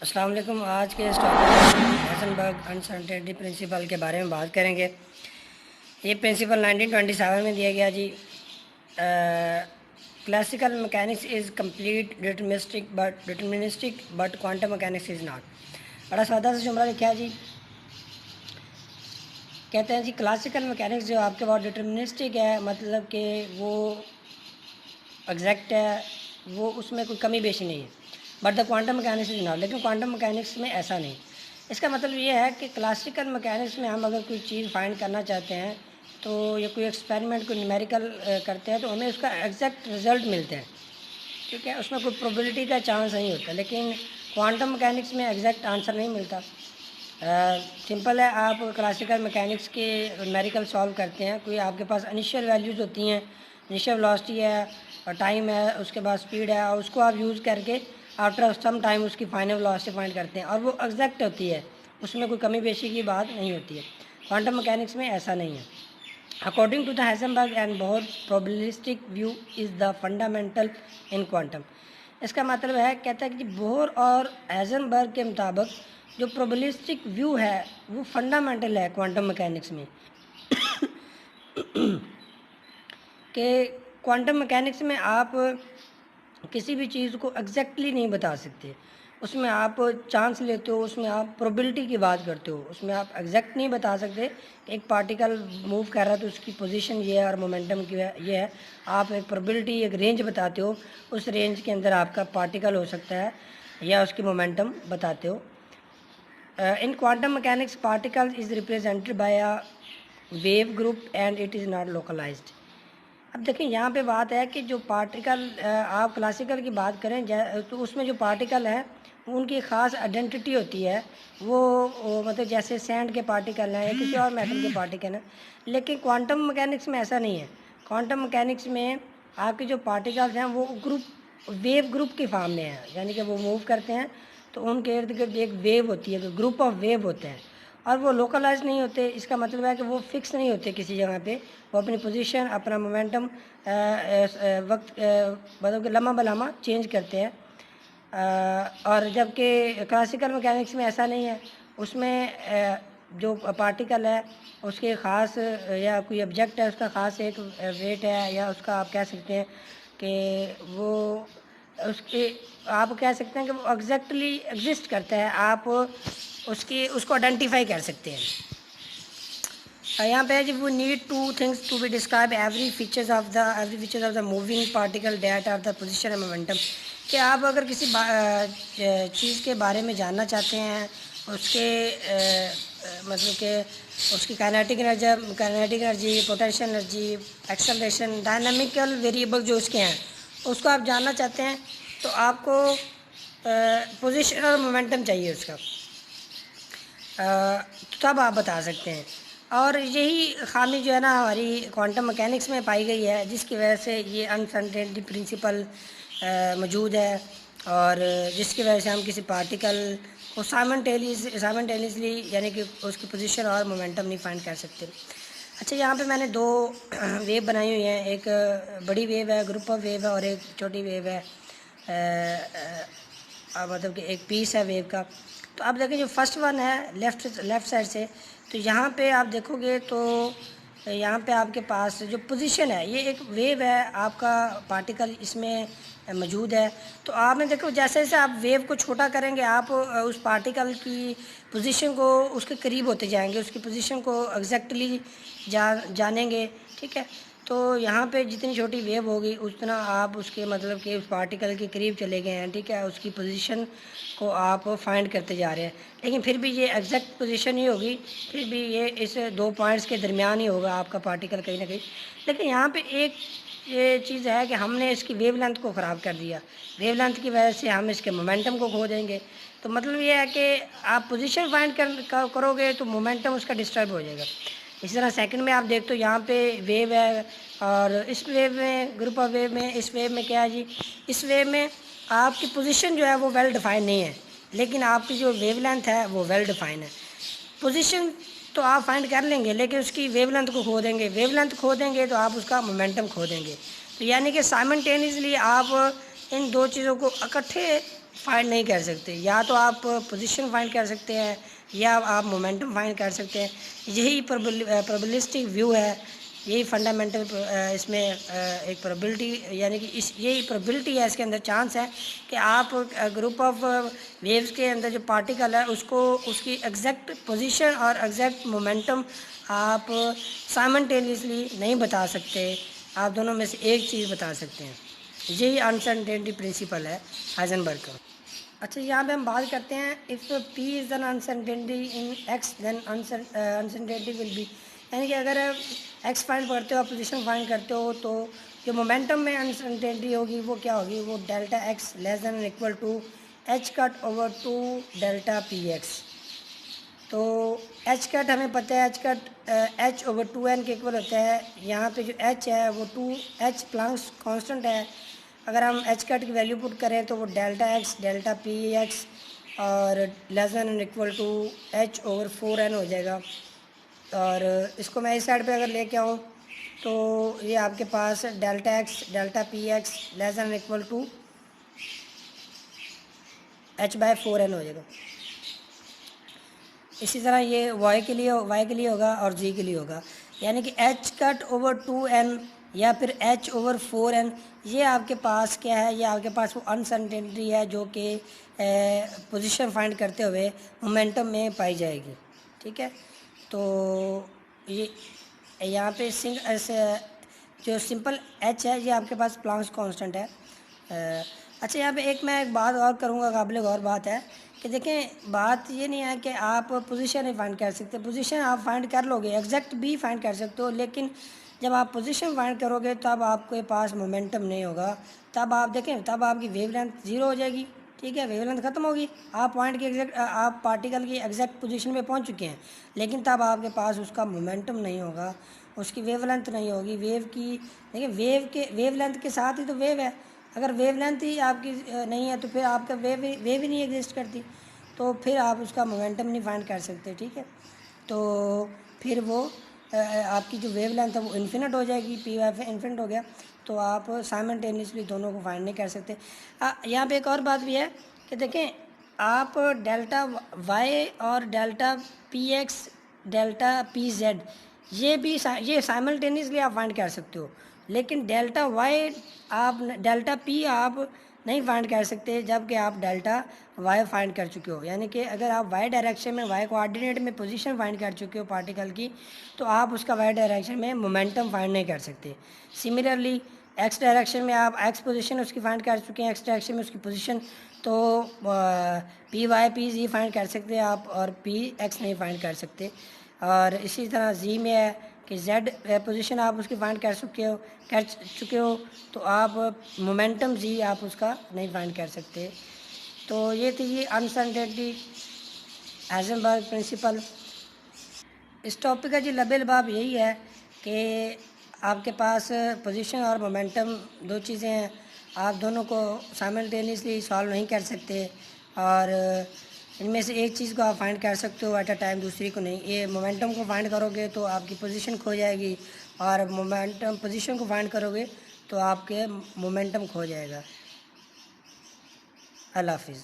السلام علیکم۔ آج کے اس ٹاپک میں ہائزنبرگ انسرٹینٹی پرنسپل کے بارے میں بات کریں گے۔ یہ پرنسپل 1927 میں دیا گیا جی۔ Classical mechanics is complete deterministic but quantum mechanics is not. بڑا سادہ سا جملہ لکھا ہے جی۔ کہتے ہیں جی کلاسیکل میکینکس جو آپ کے پاس ڈٹرمنسٹک ہے، مطلب کہ وہ ایگزیکٹ ہے، وہ اس میں کوئی کمی بیشی نہیں ہے، but the quantum mechanics is not, لیکن کوانٹم میکینکس میں ایسا نہیں۔ اس کا مطلب یہ ہے کہ کلاسیکل میکینکس میں ہم اگر کوئی چیز فائنڈ کرنا چاہتے ہیں تو یا کوئی ایکسپیریمنٹ کوئی نیومیریکل کرتے ہیں تو ہمیں اس کا ایگزیکٹ رزلٹ ملتے ہیں، ٹھیک ہے، اس میں کوئی پروبیبلٹی کا چانس نہیں ہوتا، لیکن کوانٹم میکینکس میں ایگزیکٹ آنسر نہیں ملتا۔ سمپل ہے، آپ کلاسیکل میکینکس کے نیومیریکل سالو کرتے ہیں، کوئی آپ کے پاس انیشیل ویلیوز ہوتی ہیں، انیشیل ویلوسٹی ہے اور ٹائم ہے، اس کے بعد اسپیڈ ہے، اور اس کو آپ یوز کر کے آفٹر سم ٹائم اس کی فائنل ویلوسٹی فائنڈ کرتے ہیں، اور وہ ایگزیکٹ ہوتی ہے، اس میں کوئی کمی بیشی کی بات نہیں ہوتی ہے۔ کوانٹم میکینکس میں ایسا نہیں ہے۔ According to the Heisenberg and Bohr probabilistic view is the fundamental in quantum. اس کا مطلب ہے، کہتا ہے کہ بور اور ہائزنبرگ کے مطابق جو پروبیبلسٹک ویو ہے وہ فنڈامنٹل ہے کوانٹم میکینکس میں، کہ کوانٹم میکینکس میں آپ کسی بھی چیز کو ایگزیکٹلی نہیں بتا سکتے، اس میں آپ چانس لیتے ہو، اس میں آپ پروبیبلٹی کی بات کرتے ہو، اس میں آپ ایگزیکٹ نہیں بتا سکتے کہ ایک پارٹیکل موو کر رہا ہے تو اس کی پوزیشن یہ ہے اور مومنٹم کی یہ ہے۔ آپ ایک پروبیبلٹی، ایک رینج بتاتے ہو، اس رینج کے اندر آپ کا پارٹیکل ہو سکتا ہے یا اس کی مومنٹم بتاتے ہو۔ In quantum mechanics particle is represented by a wave group and it is not localised. اب دیکھیں یہاں پہ بات ہے کہ جو پارٹیکل آپ کلاسیکل کی بات کریں تو اس میں جو پارٹیکل ہیں ان کی خاص آئیڈینٹی ہوتی ہے، وہ مطلب جیسے سینڈ کے پارٹیکل ہیں یا کسی اور میٹل کے پارٹیکل ہیں، لیکن کوانٹم میکینکس میں ایسا نہیں ہے۔ کوانٹم میکینکس میں آپ کے جو پارٹیکلز ہیں وہ ویو گروپ کی فارم میں ہیں، یعنی کہ وہ موو کرتے ہیں تو ان کے ارد گرد ایک ویو ہوتی ہے، گروپ آف ویو ہوتے ہیں، اور وہ لوکلائز نہیں ہوتے۔ اس کا مطلب ہے کہ وہ فکس نہیں ہوتے کسی جگہ پہ، وہ اپنی پوزیشن، اپنا مومنٹم وقت مطلب کہ لمحہ بلمحہ چینج کرتے ہیں۔ اور جب کہ کلاسیکل میکینکس میں ایسا نہیں ہے، اس میں جو پارٹیکل ہے اس کے خاص یا کوئی آبجیکٹ ہے اس کا خاص ایک ویٹ ہے، یا اس کا آپ کہہ سکتے ہیں کہ وہ اس کے آپ کہہ سکتے ہیں کہ وہ ایگزیکٹلی ایگزسٹ کرتا ہے، آپ اس کو آئیڈینٹیفائی کر سکتے ہیں۔ یہاں پہ جب وہ need to things to be describe every features of the moving particle that of the position and momentum, کہ آپ اگر کسی چیز کے بارے میں جاننا چاہتے ہیں، اس کے مطلب کہ اس کی kinetic energy, potential energy, acceleration, dynamical variable جو اس کے ہیں، اس کو آپ جاننا چاہتے ہیں تو آپ کو پوزیشن اور مومنٹم چاہیے اس کا، تب آپ بتا سکتے ہیں۔ اور یہی خامی جو ہے نا ہماری کوانٹم میکینکس میں پائی گئی ہے، جس کی وجہ سے یہ انسرٹینٹی پرنسپل موجود ہے، اور جس کی وجہ سے ہم کسی پارٹیکل کو سائمنٹینیسلی یعنی کہ اس کی پوزیشن اور مومنٹم نہیں فائنڈ کر سکتے۔ اچھا، یہاں پہ میں نے دو ویو بنائی ہوئی ہیں، ایک بڑی ویو ہے، گروپ آف ویو ہے، اور ایک چھوٹی ویو ہے، مطلب کہ ایک پیس ہے ویو کا۔ تو آپ دیکھیں جو فرسٹ ون ہے لیفٹ سائڈ سے، تو یہاں پہ آپ دیکھو گے تو یہاں پہ آپ کے پاس جو پوزیشن ہے، یہ ایک ویو ہے، آپ کا پارٹیکل اس میں موجود ہے۔ تو آپ نے دیکھو جیسے جیسے آپ ویو کو چھوٹا کریں گے، آپ اس پارٹیکل کی پوزیشن کو اس کے قریب ہوتے جائیں گے، اس کی پوزیشن کو ایگزیکٹلی جانیں گے، ٹھیک ہے۔ تو یہاں پہ جتنی چھوٹی ویو ہوگی اتنا آپ اس کے مطلب کہ اس پارٹیکل کے قریب چلے گئے ہیں، ٹھیک ہے، اس کی پوزیشن کو آپ فائنڈ کرتے جا رہے ہیں، لیکن پھر بھی یہ ایگزیکٹ پوزیشن ہی ہوگی، پھر بھی یہ اس دو پوائنٹس کے درمیان ہی ہوگا آپ کا پارٹیکل کہیں نہ کہیں۔ لیکن یہاں پہ ایک یہ چیز ہے کہ ہم نے اس کی ویو لینتھ کو خراب کر دیا، ویو لینتھ کی وجہ سے ہم اس کے مومنٹم کو کھو دیں گے۔ تو مطلب یہ ہے کہ آپ پوزیشن فائنڈ کرو گے تو مومنٹم اس کا ڈسٹرب ہو جائے گا۔ اسی طرح سیکنڈ میں آپ دیکھتے ہو یہاں پہ ویو ہے، اور اس ویو میں گروپ آف ویو میں اس ویو میں کیا ہے جی، اس ویو میں آپ کی پوزیشن جو ہے وہ ویل ڈیفائن نہیں ہے، لیکن آپ کی جو ویو لینتھ ہے وہ ویل ڈیفائن ہے۔ پوزیشن تو آپ فائنڈ کر لیں گے لیکن اس کی ویو لینتھ کو کھو دیں گے، ویو لینتھ کھو دیں گے تو آپ اس کا مومنٹم کھو دیں گے۔ تو یعنی کہ سائمنٹینیسلی آپ ان دو چیزوں کو اکٹھے فائنڈ نہیں کر سکتے. یا تو آپ پوزیشن فائنڈ کر سکتے ہیں یا آپ مومنٹم فائنڈ کر سکتے ہیں. یہی پروبلسٹک ویو ہے, یہی فنڈامنٹل اس میں ایک پروبلٹی, یعنی کہ یہی پروبلٹی ہے, اس کے اندر چانس ہے کہ آپ گروپ آف ویوز کے اندر جو پارٹیکل ہے اس کی ایگزیکٹ پوزیشن اور ایگزیکٹ مومنٹم آپ سائمنٹینیسلی نہیں بتا سکتے, آپ دونوں میں سے ایک چیز بتا سکتے ہیں. یہی انسرٹینٹی پرنسپل ہے ہائزنبرگ کا. اچھا, یہاں پہ ہم بات کرتے ہیں if P is an uncertainty in x then uncertainty will be, یعنی کہ اگر ایکس فائنڈ کرتے ہو, پوزیشن فائنڈ کرتے ہو, تو جو مومنٹم میں انسرٹینٹی ہوگی وہ کیا ہوگی, وہ delta x less than equal to h cut over 2 delta p x. تو ایچ کٹ ہمیں پتہ ہے, ایچ کٹ ایچ اوور 2n کے ایکول ہوتا ہے. یہاں پہ جو ایچ ہے وہ 2h پلانکس کانسٹنٹ ہے. اگر ہم ایچ کٹ کی ویلیو پٹ کریں تو وہ delta x delta p x اور less than and equal to h over 4n ہو جائے گا. اور اس کو میں اس سائڈ پہ اگر لے کے آؤں تو یہ آپ کے پاس delta x delta p x less than equal to h by 4n ہو جائے گا. اسی طرح یہ وائی کے لیے ہوگا اور جی کے لیے ہوگا, یعنی کہ ایچ کٹ اوور 2n یا پھر ایچ اوور 4n, یہ آپ کے پاس کیا ہے, یہ آپ کے پاس وہ انسرٹینٹی ہے جو کہ پوزیشن فائنڈ کرتے ہوئے مومنٹم میں پائی جائے گی. ٹھیک ہے, تو یہ یہاں پہ جو سمپل ایچ ہے یہ آپ کے پاس پلانکس کانسٹنٹ ہے. اچھا, یہاں پہ میں ایک بات اور کروں گا, قابل غور بات ہے کہ دیکھیں, بات یہ نہیں ہے کہ آپ پوزیشن نہیں فائنڈ کر سکتے. پوزیشن آپ فائنڈ کر لو گے, ایگزیکٹ بھی فائنڈ کر سکتے ہو, لیکن جب آپ پوزیشن فائنڈ کرو گے تب آپ کے پاس مومنٹم نہیں ہوگا. تب آپ دیکھیں, تب آپ کی ویو لینتھ زیرو ہو جائے گی. ٹھیک ہے, ویو لینتھ ختم ہوگی, آپ پوائنٹ کی آپ پارٹیکل کی ایگزیکٹ پوزیشن پہ پہنچ چکے ہیں, لیکن تب آپ کے پاس اس کا مومنٹم نہیں ہوگا, اس کی ویو لینتھ نہیں ہوگی. ویو کی دیکھیں, ویو لینتھ کے ساتھ ہی تو ویو ہے. اگر ویو لینتھ ہی آپ کی نہیں ہے تو پھر آپ کا ویو ہی نہیں ایگزسٹ کرتی, تو پھر آپ اس کا مومنٹم نہیں فائنڈ کر سکتے. ٹھیک ہے, تو پھر وہ آپ کی جو ویو لینتھ ہے وہ انفینٹ ہو جائے گی, پی وائی انفینٹ ہو گیا, تو آپ سائمنٹینیسلی دونوں کو فائنڈ نہیں کر سکتے. یہاں پہ ایک اور بات بھی ہے کہ دیکھیں, آپ ڈیلٹا وائی اور delta p x delta P Z یہ سائملٹینیسلی آپ فائنڈ کر سکتے ہو, لیکن ڈیلٹا وائی ڈیلٹا پی آپ نہیں فائنڈ کر سکتے جب کہ آپ ڈیلٹا وائی فائنڈ کر چکے ہو. یعنی کہ اگر آپ وائی ڈائریکشن میں وائی کوآرڈینیٹ میں پوزیشن فائنڈ کر چکے ہو پارٹیکل کی, تو آپ اس کا وائی ڈائریکشن میں مومنٹم فائنڈ نہیں کر سکتے. سملرلی ایکس ڈائریکشن میں آپ ایکس پوزیشن اس کی فائنڈ کر چکے ہیں, ایکس ڈائریکشن میں اس کی پوزیشن, تو پی وائی پی زی فائنڈ کر سکتے ہیں آپ, اور پی ایکس نہیں فائنڈ کر سکتے. اور اسی طرح زی میں ہے کہ زیڈ پوزیشن آپ اس کی فائنڈ کر چکے ہو تو آپ مومنٹم زی آپ اس کا نہیں فائنڈ کر سکتے. تو یہ تھی انسرٹینٹی ہائزنبرگ پرنسپل. اس ٹاپک کا جی لب لباب یہی ہے کہ آپ کے پاس پوزیشن اور مومنٹم دو چیزیں ہیں, آپ دونوں کو سائملٹینیسلی سالو نہیں کر سکتے, اور ان میں سے ایک چیز کو آپ فائنڈ کر سکتے ہو ایٹ اے ٹائم, دوسری کو نہیں. یہ مومنٹم کو فائنڈ کرو گے تو آپ کی پوزیشن کھو جائے گی, اور پوزیشن کو فائنڈ کرو گے تو آپ کے مومنٹم کھو جائے گا. اللہ حافظ.